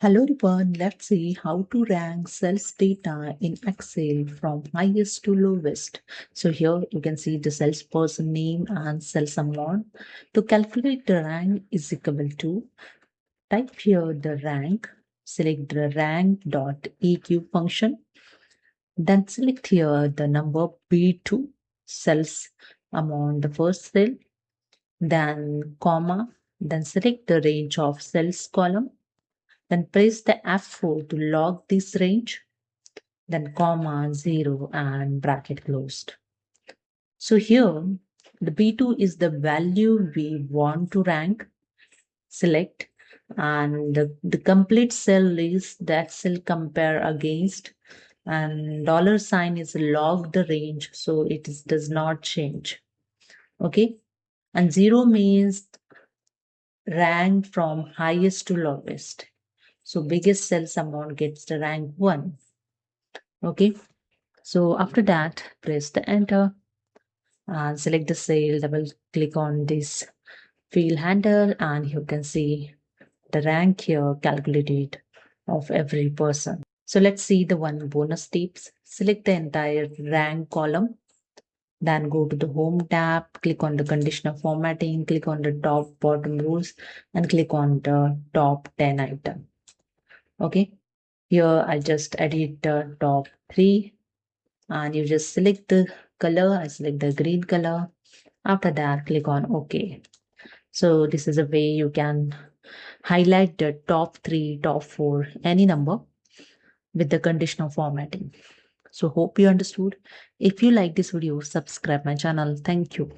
Hello everyone, let's see how to rank sales data in Excel from highest to lowest. So here you can see the salesperson name and sales amount. To calculate the rank is equal to, type here the rank, select the rank.eq function, then select here the number B2, sales amount, the first cell, then comma, then select the range of sales column. Then press the F4 to lock this range, then comma, 0 and bracket closed. So here the B2 is the value we want to rank, select, and the complete cell is that cell compare against, and dollar sign is log the range so does not change. Okay, and 0 means rank from highest to lowest. So biggest sales amount gets the rank 1. Okay. So after that, press the enter and select the cell. Double click on this field handle and you can see the rank here calculated of every person. So let's see the one bonus tips. Select the entire rank column. Then go to the home tab, click on the conditional formatting, click on the top bottom rows and click on the top 10 item. Okay. Here I just edit the top 3 and you just select the color. I select the green color. After that, click on OK. So this is a way you can highlight the top 3, top 4, any number with the conditional formatting. So hope you understood. If you like this video, subscribe my channel. Thank you.